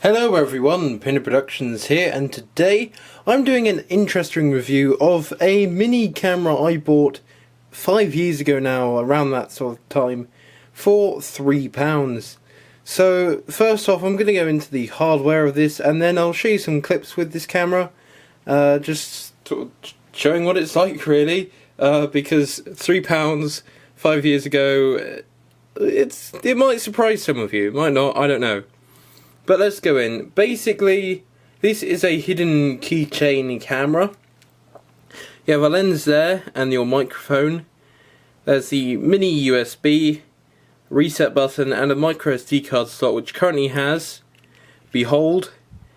Hello everyone, Pinder Productions here, and today I'm doing an interesting review of a mini camera I bought 5 years ago now, around that sort of time, for £3. So first off, I'm going to go into the hardware of this, and then I'll show you some clips with this camera, just showing what it's like really, because £3 5 years ago, it might surprise some of you, it might not, I don't know. But let's go in. Basically, this is a hidden keychain camera. You have a lens there and your microphone. There's the mini USB, reset button, and a micro SD card slot, which currently has, behold,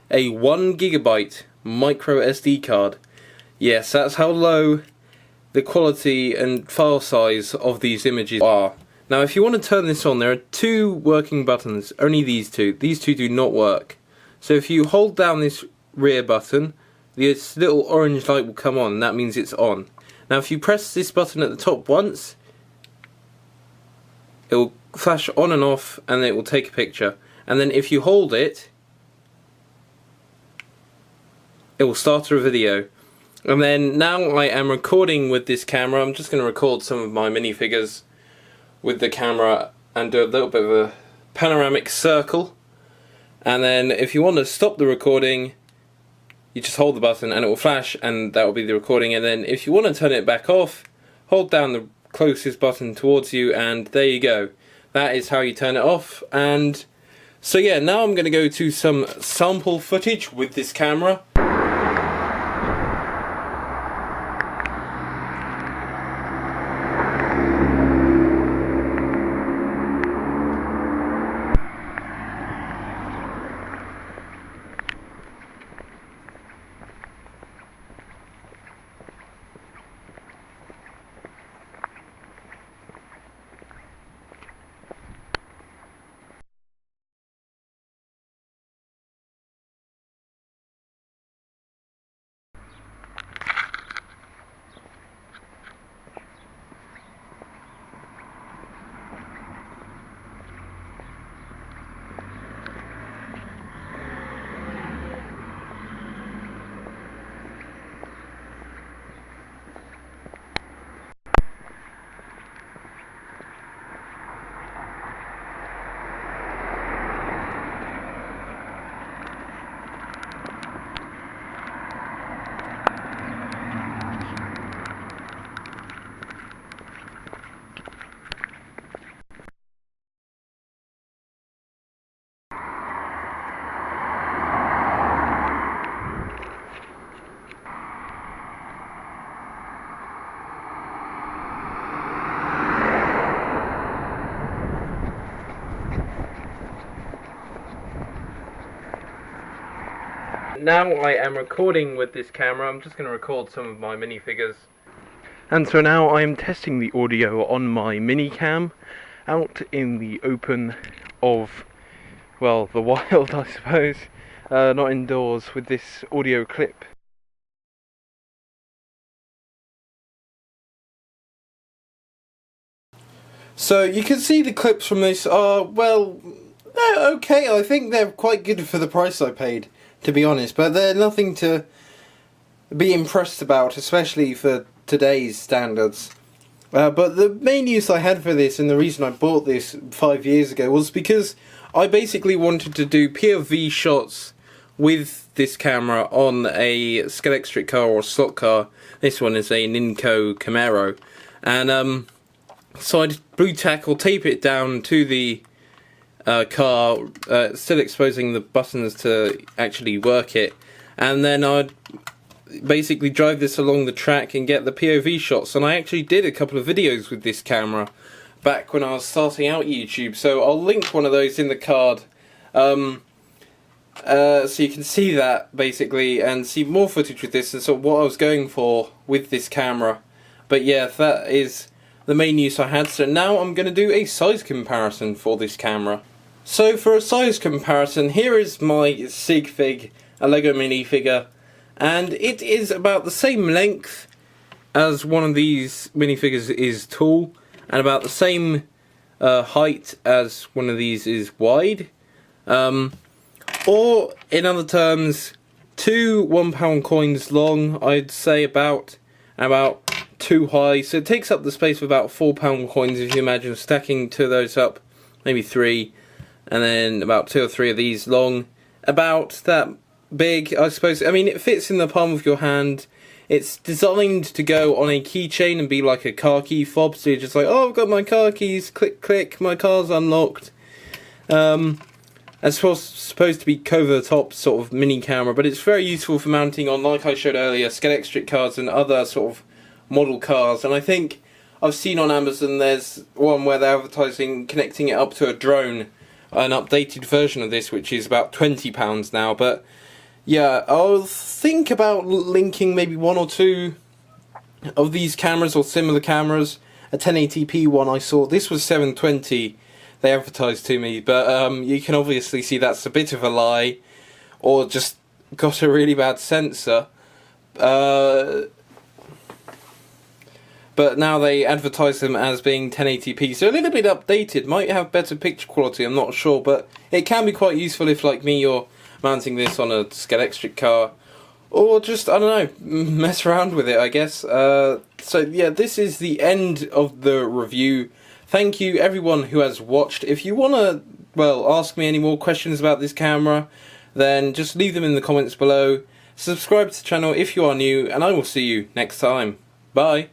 a 1GB micro SD card. Yes, that's how low the quality and file size of these images are. Now if you want to turn this on, there are two working buttons, only these two. These two do not work. So if you hold down this rear button, this little orange light will come on, and that means it's on. Now if you press this button at the top once, it will flash on and off, and it will take a picture. And then if you hold it, it will start a video. And then now I am recording with this camera. I'm just going to record some of my minifigures with the camera and do a little bit of a panoramic circle, and then if you want to stop the recording, you just hold the button and it will flash, and that will be the recording. And then if you want to turn it back off, hold down the closest button towards you, and there you go. That is how you turn it off. And so yeah, now I'm going to go to some sample footage with this camera. Now I am recording with this camera. I'm just going to record some of my minifigures. And so now I am testing the audio on my minicam out in the open of, well, the wild, I suppose, not indoors, with this audio clip. So you can see the clips from this are, well, they're okay. I think they're quite good for the price I paid, to be honest, but they're nothing to be impressed about, especially for today's standards. But the main use I had for this, and the reason I bought this 5 years ago, was because I basically wanted to do POV shots with this camera on a Scalextric car or slot car. This one is a Ninco Camaro, and so I'd blue tack or tape it down to the car, still exposing the buttons to actually work it, and then I'd basically drive this along the track and get the POV shots. And I actually did a couple of videos with this camera back when I was starting out YouTube, so I'll link one of those in the card, so you can see that basically and see more footage with this and sort of what I was going for with this camera. But yeah, that is the main use I had. So now I'm going to do a size comparison for this camera. So for a size comparison, here is my Sig Fig, a Lego minifigure, and it is about the same length as one of these minifigures is tall, and about the same height as one of these is wide. Or, in other terms, 2 £1 coins long, I'd say, about 2 high. So it takes up the space of about £4 coins, if you imagine stacking 2 of those up, maybe 3, and then about 2 or 3 of these long. About that big, I suppose. I mean, it fits in the palm of your hand. It's designed to go on a keychain and be like a car key fob, so you're just like, oh, I've got my car keys, click, click, my car's unlocked. It's supposed to be over-the-top sort of mini camera, but it's very useful for mounting on, like I showed earlier, Skeletric cars and other sort of model cars. And I think I've seen on Amazon there's one where they're advertising connecting it up to a drone, an updated version of this, which is about £20 now. But yeah, I'll think about linking maybe 1 or 2 of these cameras or similar cameras. A 1080p one I saw, this was 720. They advertised to me, but you can obviously see that's a bit of a lie, or just got a really bad sensor. But now they advertise them as being 1080p, so a little bit updated, might have better picture quality, I'm not sure, but it can be quite useful if, like me, you're mounting this on a Skeletric car, or just, I don't know, mess around with it, I guess. So yeah, this is the end of the review. Thank you everyone who has watched. If you want to, well, ask me any more questions about this camera, then just leave them in the comments below. Subscribe to the channel if you are new, and I will see you next time. Bye.